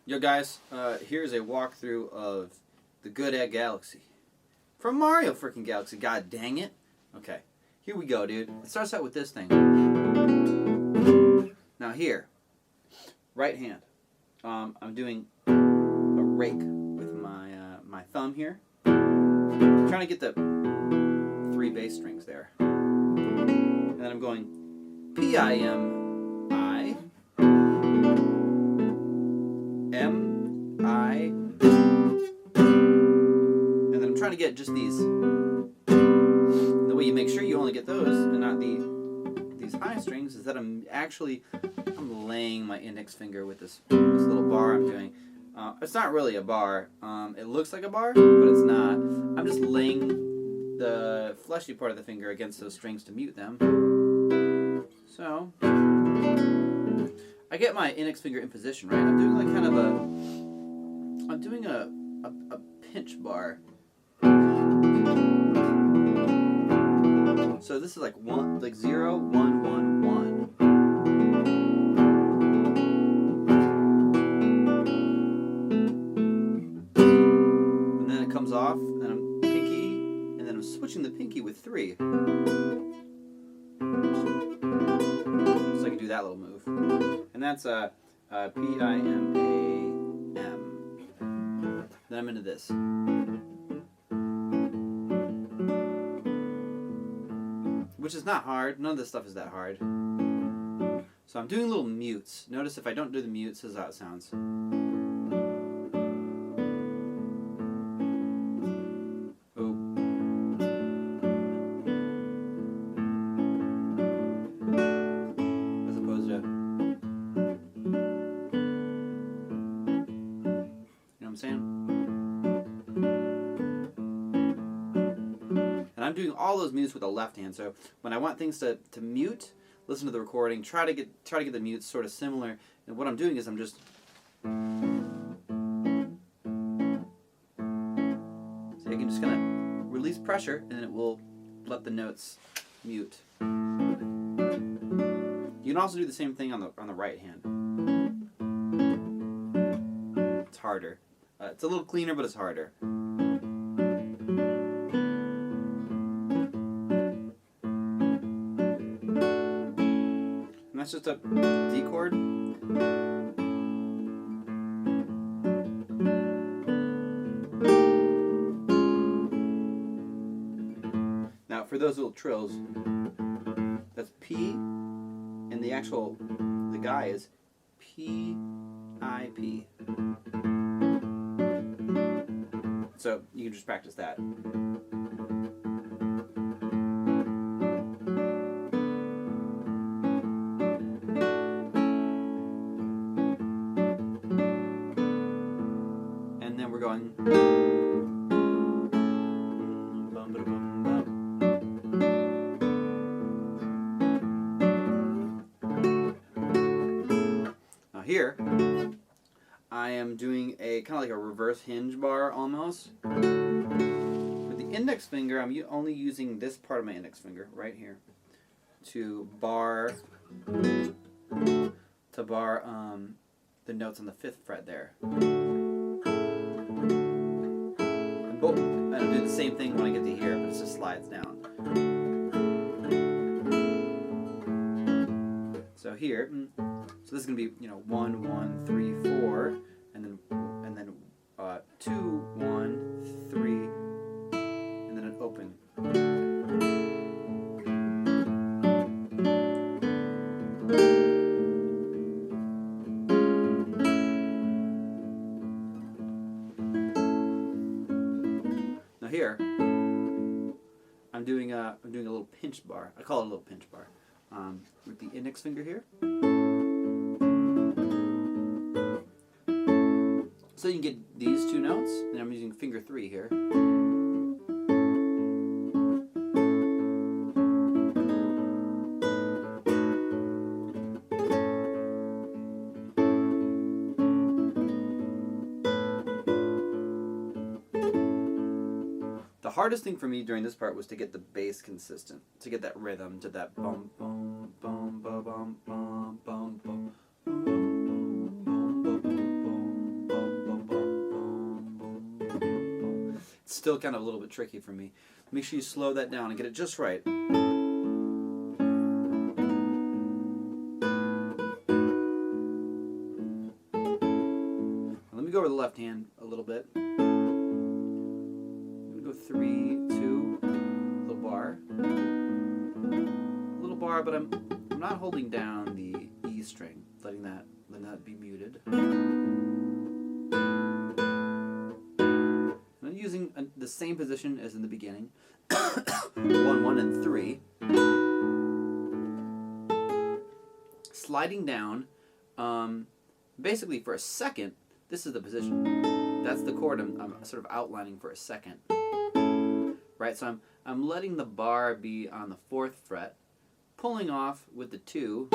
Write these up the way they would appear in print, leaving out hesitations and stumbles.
Yo guys, here's a walkthrough of the Good Egg Galaxy. From Mario freaking Galaxy, god dang it. Okay, here we go, dude. It starts out with this thing. Now here, right hand. I'm doing a rake with my my thumb here. I'm trying to get the 3 bass strings there. And then I'm going P-I-M-I, M-I, and then I'm trying to get just these. The way you make sure you only get those and not these high strings is that I'm laying my index finger with this little bar I'm doing. It's not really a bar. It looks like a bar, but it's not. I'm just laying the fleshy part of the finger against those strings to mute them. So I get my index finger in position, right? I'm doing like kind of I'm doing a pinch bar. So this is like 0, 1, 1, 1. And then it comes off, and then I'm pinky, and then I'm switching the pinky with 3. So I can do that little move. And that's P-I-M-A-M. Then I'm into this. Which is not hard. None of this stuff is that hard. So I'm doing little mutes. Notice if I don't do the mutes, this is how it sounds. Oh. As opposed to... You know what I'm saying? And I'm doing all those mutes with the left hand. So when I want things to mute, listen to the recording, try to get the mutes sort of similar. And what I'm doing is I'm just so I can just kind of release pressure, and then it will let the notes mute. You can also do the same thing on the right hand. It's harder. It's a little cleaner, but it's harder. That's just a D chord. Now for those little trills, that's P, and the guy is P-I-P. So you can just practice that. We're going. Now here, I am doing a kind of like a reverse hinge bar almost. With the index finger, I'm only using this part of my index finger right here to bar the notes on the 5th fret there. Oh, and I'll do the same thing when I get to here, but it just slides down. So here, so this is gonna be 1, 1, 3, 4, and then 2, 1, 3, and then an open. Here, I'm doing a little pinch bar. I call it a little pinch bar with the index finger here. So you can get these 2 notes, and I'm using finger 3 here. The hardest thing for me during this part was to get the bass consistent, to get that rhythm, to that bum bum bum bum bum bum bum bum bum bum bum bum. It's still kind of a little bit tricky for me. Make sure you slow that down and get it just right. Let me go over the left hand a little bit. I'm going to go 3, 2, little bar. Little bar, but I'm not holding down the E string, letting that be muted. I'm using the same position as in the beginning. 1, 1, and 3. Sliding down, basically for a second, this is the position. That's the chord I'm sort of outlining for a second. Right, so I'm letting the bar be on the 4th fret, pulling off with the 2,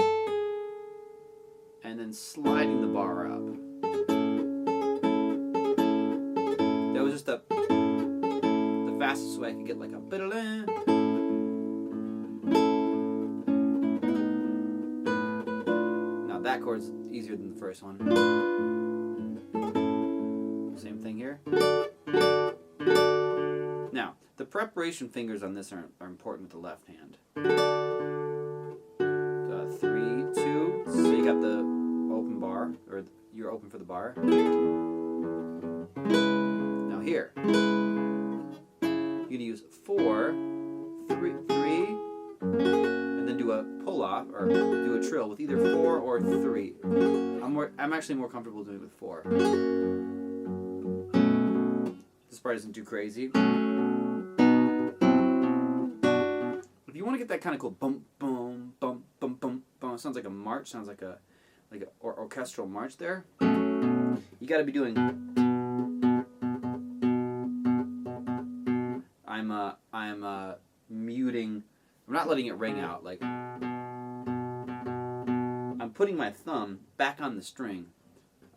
and then sliding the bar up. That was just the fastest way I could get like a bit-a-la. Now that chord's easier than the first one. Same thing here. Now, the preparation fingers on this are important with the left hand. 3, 2, so you got the open bar, or you're open for the bar. Now here, you're going to use 4, 3, and then do a pull-off, or do a trill with either 4 or 3. I'm actually more comfortable doing it with 4. This part isn't too crazy. If you want to get that kind of cool bump, boom, bump, bump, bump, bump, it sounds like a march, sounds like a orchestral march there. You got to be doing. I'm muting. I'm not letting it ring out. Like I'm putting my thumb back on the string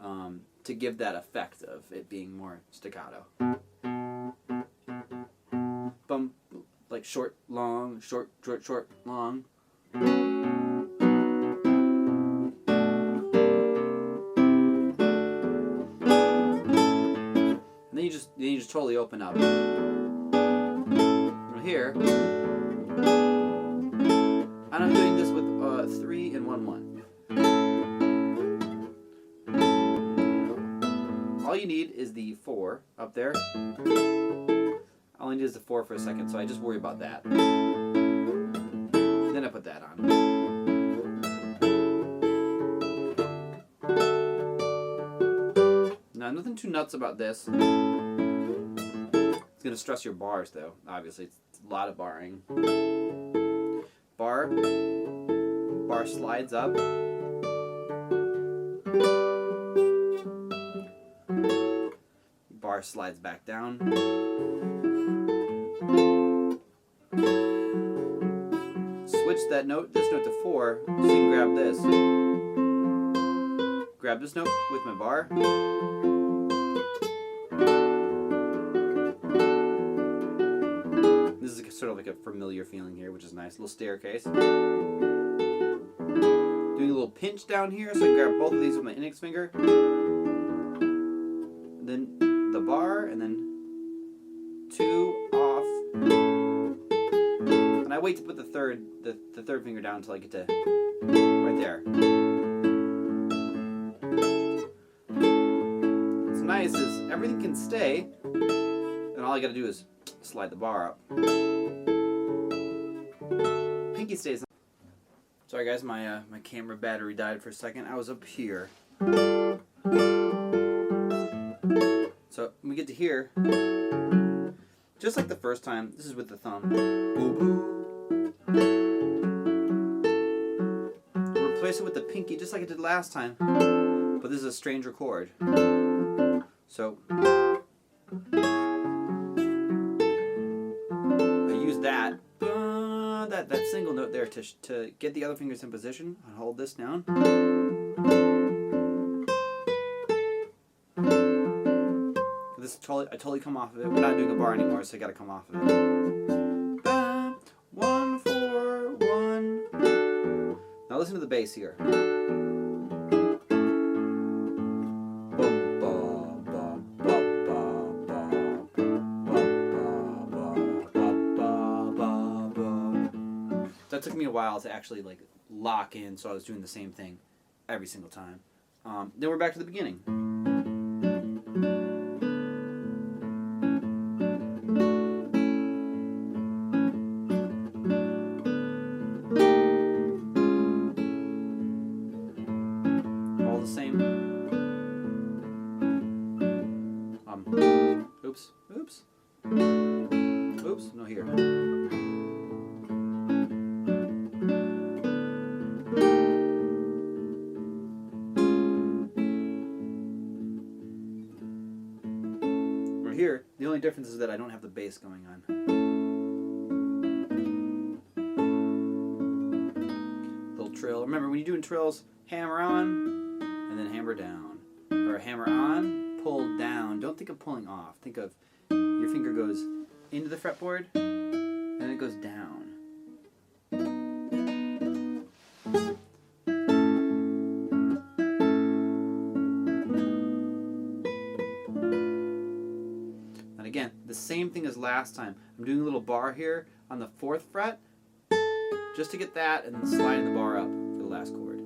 to give that effect of it being more staccato. Bump, like short, long, short, short, short, long. And then you just totally open up. From here, and I'm doing this with 3 and 1, 1. All you need is the 4 up there. All I need is the 4 for a second, so I just worry about that. Then I put that on. Now, nothing too nuts about this. It's going to stress your bars, though. Obviously, it's a lot of barring. Bar slides up. Bar slides back down. Switch this note to 4, so you can grab this. Grab this note with my bar. This is sort of like a familiar feeling here, which is nice. A little staircase. Doing a little pinch down here, so I can grab both of these with my index finger. Then the bar, and then 2 off. And I wait to put the third finger down until I get to right there. What's nice is everything can stay, and all I gotta do is slide the bar up. Pinky stays. Sorry guys, my camera battery died for a second. I was up here. So when we get to here, just like the first time, this is with the thumb. Replace it with the pinky just like I did last time, but this is a stranger chord. So I use that single note there to get the other fingers in position and hold this down. I totally come off of it. We're not doing a bar anymore, so I gotta come off of it. 1, 4, 1. Now listen to the bass here. that took me a while to actually like lock in, so I was doing the same thing every single time. Then we're back to the beginning. All the same. Oops, oops, oops, no here. Here, the only difference is that I don't have the bass going on. Little trill. Remember, when you're doing trills, hammer on and then hammer down. Or hammer on, pull down. Don't think of pulling off. Think of your finger goes into the fretboard and then it goes down. Again, the same thing as last time. I'm doing a little bar here on the 4th fret just to get that and then sliding the bar up for the last chord.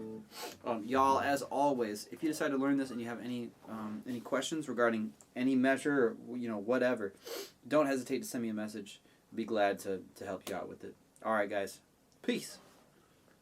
Y'all, as always, if you decide to learn this and you have any questions regarding any measure or whatever, don't hesitate to send me a message. I'd be glad to help you out with it. Alright guys, peace.